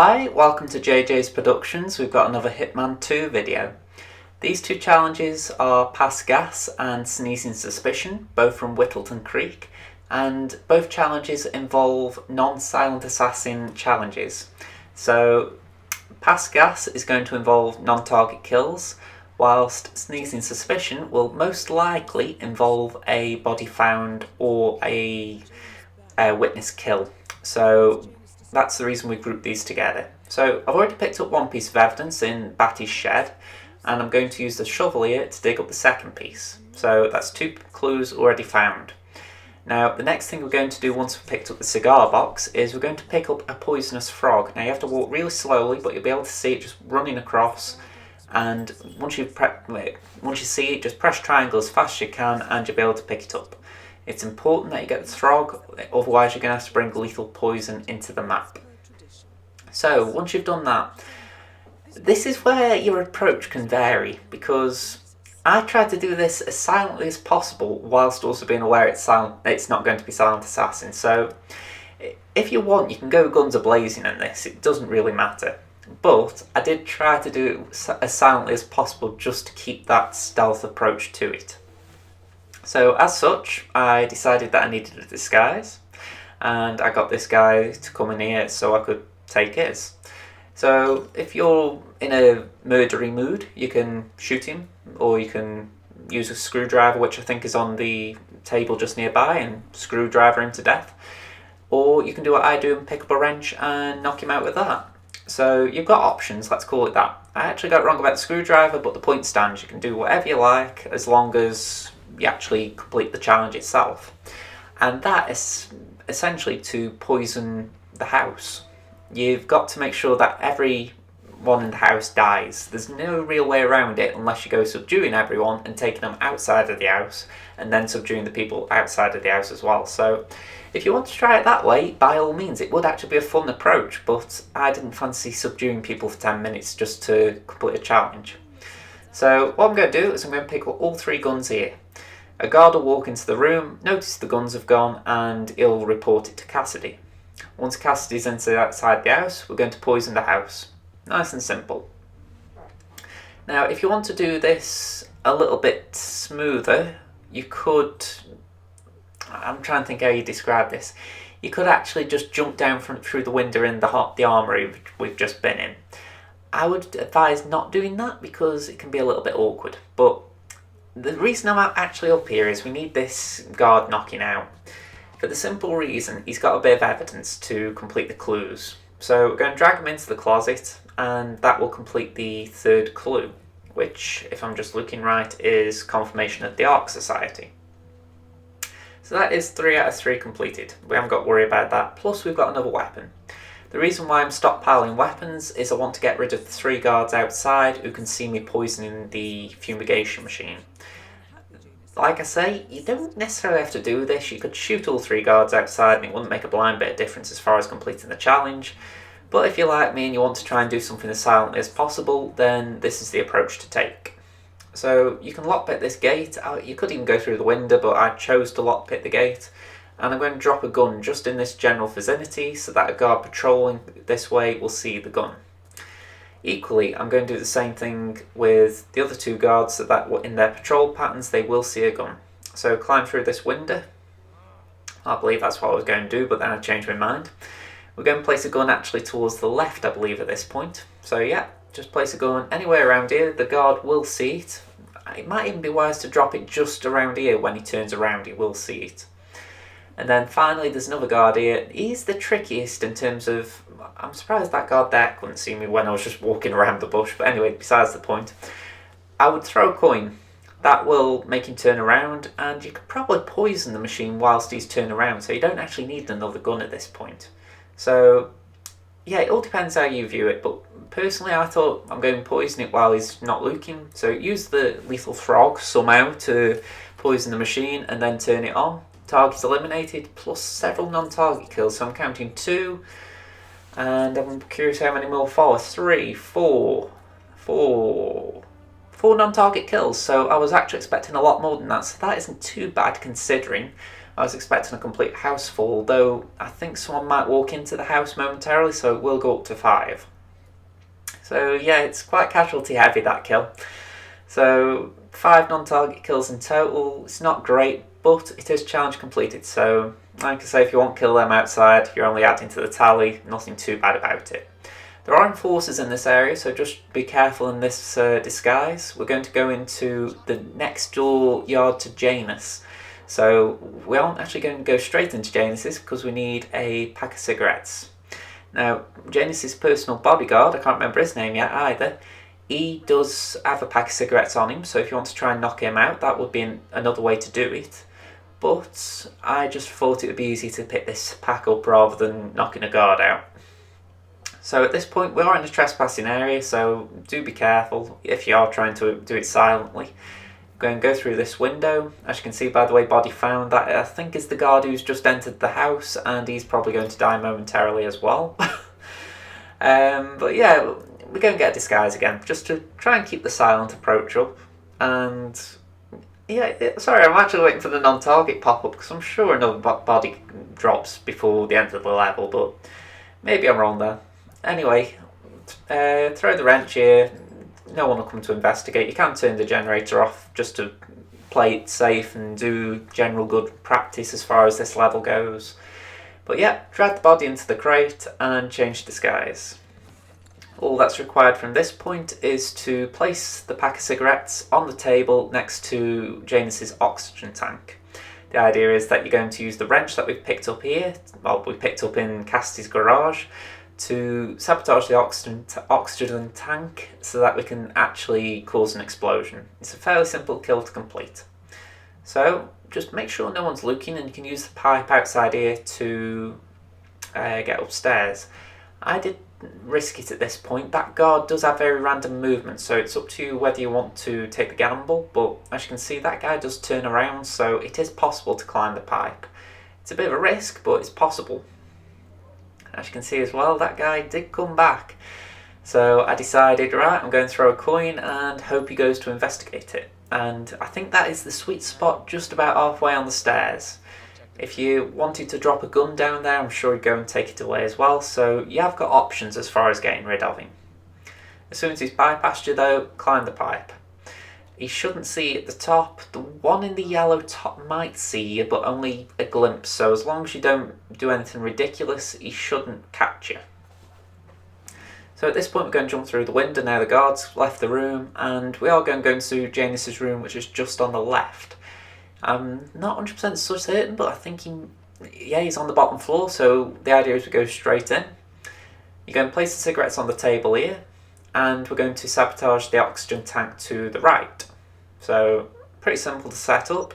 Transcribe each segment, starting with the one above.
Hi, welcome to JJ's Productions. We've got another Hitman 2 video. These two challenges are Pass Gas and Sneezing Suspicion, both from Whittleton Creek, and both challenges involve non-silent assassin challenges. So Pass Gas is going to involve non-target kills, whilst Sneezing Suspicion will most likely involve a body found or a witness kill. So that's the reason we grouped these together. So I've already picked up one piece of evidence in Batty's shed, and I'm going to use the shovel here to dig up the second piece. So that's two clues already found. Now the next thing we're going to do once we've picked up the cigar box is we're going to pick up a poisonous frog. Now you have to walk really slowly, but you'll be able to see it just running across, and once you see it, just press triangle as fast as you can and you'll be able to pick it up. It's important that you get the frog, otherwise you're going to have to bring lethal poison into the map. So once you've done that, this is where your approach can vary, because I tried to do this as silently as possible whilst also being aware it's not going to be silent assassin. So if you want, you can go guns a-blazing in this, it doesn't really matter. But I did try to do it as silently as possible just to keep that stealth approach to it. So as such, I decided that I needed a disguise, and I got this guy to come in here so I could take his. So if you're in a murdery mood, you can shoot him, or you can use a screwdriver, which I think is on the table just nearby, and screwdriver him to death. Or you can do what I do and pick up a wrench and knock him out with that. So you've got options, let's call it that. I actually got it wrong about the screwdriver, but the point stands. You can do whatever you like as long as you actually complete the challenge itself. And that is essentially to poison the house. You've got to make sure that everyone in the house dies. There's no real way around it unless you go subduing everyone and taking them outside of the house, and then subduing the people outside of the house as well. So if you want to try it that way, by all means, it would actually be a fun approach, but I didn't fancy subduing people for 10 minutes just to complete a challenge. So what I'm going to do is I'm going to pick up all three guns here. A guard will walk into the room, notice the guns have gone, and he'll report it to Cassidy. Once Cassidy's inside the house, we're going to poison the house. Nice and simple. Now, if you want to do this a little bit smoother, you could... I'm trying to think how you describe this. You could actually just jump down through the window in the armoury we've just been in. I would advise not doing that because it can be a little bit awkward, but the reason I'm actually up here is we need this guard knocking out. For the simple reason, he's got a bit of evidence to complete the clues. So we're going to drag him into the closet, and that will complete the third clue, which, if I'm just looking right, is confirmation of the Ark Society. So that is 3 out of 3 completed. We haven't got to worry about that. Plus we've got another weapon. The reason why I'm stockpiling weapons is I want to get rid of the 3 guards outside who can see me poisoning the fumigation machine. Like I say, you don't necessarily have to do this. You could shoot all 3 guards outside and it wouldn't make a blind bit of difference as far as completing the challenge. But if you're like me and you want to try and do something as silently as possible, then this is the approach to take. So you can lockpick this gate. You could even go through the window, but I chose to lockpick the gate. And I'm going to drop a gun just in this general vicinity so that a guard patrolling this way will see the gun. Equally, I'm going to do the same thing with the other 2 guards so that in their patrol patterns they will see a gun. So climb through this window. I believe that's what I was going to do, but then I changed my mind. We're going to place a gun actually towards the left, I believe, at this point. So yeah, just place a gun anywhere around here. The guard will see it. It might even be wise to drop it just around here. When he turns around, he will see it. And then finally there's another guard here. He's the trickiest in terms of... I'm surprised that guard there couldn't see me when I was just walking around the bush. But anyway, besides the point. I would throw a coin. That will make him turn around, and you could probably poison the machine whilst he's turned around. So you don't actually need another gun at this point. So yeah, it all depends how you view it. But personally I thought I'm going to poison it while he's not looking. So use the lethal frog somehow to poison the machine and then turn it on. Targets eliminated, plus several non-target kills, so I'm counting 2, and I'm curious how many more follow. 3, 4 non-target kills, so I was actually expecting a lot more than that, so that isn't too bad considering. I was expecting a complete house full, though I think someone might walk into the house momentarily, so it will go up to 5. So yeah, it's quite casualty heavy, that kill. So 5 non-target kills in total. It's not great, but it is challenge completed, so like I say, if you want to kill them outside, you're only adding to the tally, nothing too bad about it. There are enforcers in this area, so just be careful in this disguise. We're going to go into the next door yard to Janus. So we aren't actually going to go straight into Janus's because we need a pack of cigarettes. Now, Janus's personal bodyguard, I can't remember his name yet either, he does have a pack of cigarettes on him, so if you want to try and knock him out, that would be another way to do it. But I just thought it would be easy to pick this pack up rather than knocking a guard out. So at this point we are in a trespassing area, so do be careful if you are trying to do it silently. Go and go through this window. As you can see, by the way, body found, that I think is the guard who's just entered the house, and he's probably going to die momentarily as well. But yeah, we're going to get a disguise again, just to try and keep the silent approach up. And yeah, sorry, I'm actually waiting for the non-target pop-up because I'm sure another body drops before the end of the level, but maybe I'm wrong there. Anyway, throw the wrench here. No one will come to investigate. You can turn the generator off just to play it safe and do general good practice as far as this level goes. But yeah, drag the body into the crate and change disguise. All that's required from this point is to place the pack of cigarettes on the table next to Janus's oxygen tank. The idea is that you're going to use the wrench that we've picked up here, well, we picked up in Cassidy's garage, to sabotage the oxygen tank so that we can actually cause an explosion. It's a fairly simple kill to complete. So just make sure no one's looking, and you can use the pipe outside here to get upstairs. I did risk it at this point. That guard does have very random movement, so it's up to you whether you want to take the gamble, but as you can see, that guy does turn around, so it is possible to climb the pipe. It's a bit of a risk, but it's possible. As you can see as well, that guy did come back. So I decided, right, I'm going to throw a coin and hope he goes to investigate it. And I think that is the sweet spot, just about halfway on the stairs. If you wanted to drop a gun down there, I'm sure he'd go and take it away as well. So you have got options as far as getting rid of him. As soon as he's bypassed you though, climb the pipe. He shouldn't see at the top. The one in the yellow top might see you, but only a glimpse. So as long as you don't do anything ridiculous, he shouldn't catch you. So at this point we're going to jump through the window now the guards left the room, and we are going to go into Janus's room, which is just on the left. I'm not 100% certain, but I think he's on the bottom floor, so the idea is we go straight in. You're going to place the cigarettes on the table here, and we're going to sabotage the oxygen tank to the right. So pretty simple to set up.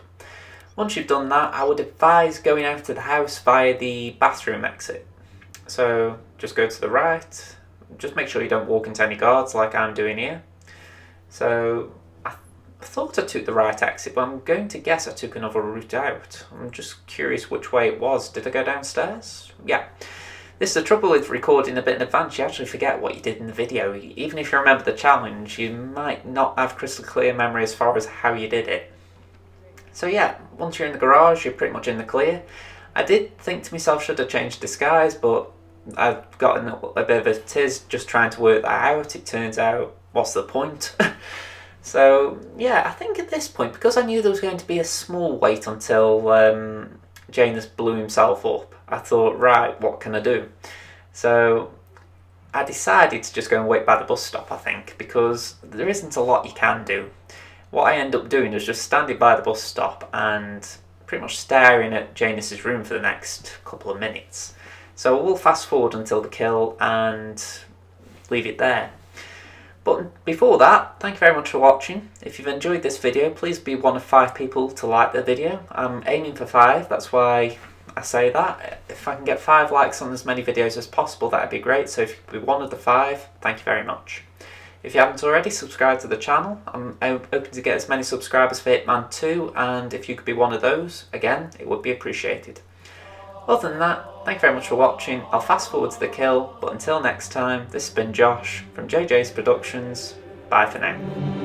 Once you've done that, I would advise going out of the house via the bathroom exit. So just go to the right, just make sure you don't walk into any guards like I'm doing here. So I thought I took the right exit, but I'm going to guess I took another route out. I'm just curious which way it was. Did I go downstairs? Yeah. This is the trouble with recording a bit in advance, you actually forget what you did in the video. Even if you remember the challenge, you might not have crystal clear memory as far as how you did it. So yeah, once you're in the garage, you're pretty much in the clear. I did think to myself, should I change disguise, but I've gotten a bit of a tiz just trying to work that out. It turns out, what's the point? So yeah, I think at this point, because I knew there was going to be a small wait until Janus blew himself up, I thought, right, what can I do? So I decided to just go and wait by the bus stop, I think, because there isn't a lot you can do. What I end up doing is just standing by the bus stop and pretty much staring at Janus's room for the next couple of minutes. So we'll fast forward until the kill and leave it there. But before that, thank you very much for watching. If you've enjoyed this video, please be one of 5 people to like the video. I'm aiming for 5, that's why I say that. If I can get 5 likes on as many videos as possible, that'd be great. So if you could be one of the 5, thank you very much. If you haven't already, subscribe to the channel. I'm hoping to get as many subscribers for Hitman 2, and if you could be one of those, again, it would be appreciated. Other than that, thank you very much for watching. I'll fast forward to the kill, but until next time, this has been Josh from JJ's Productions. Bye for now.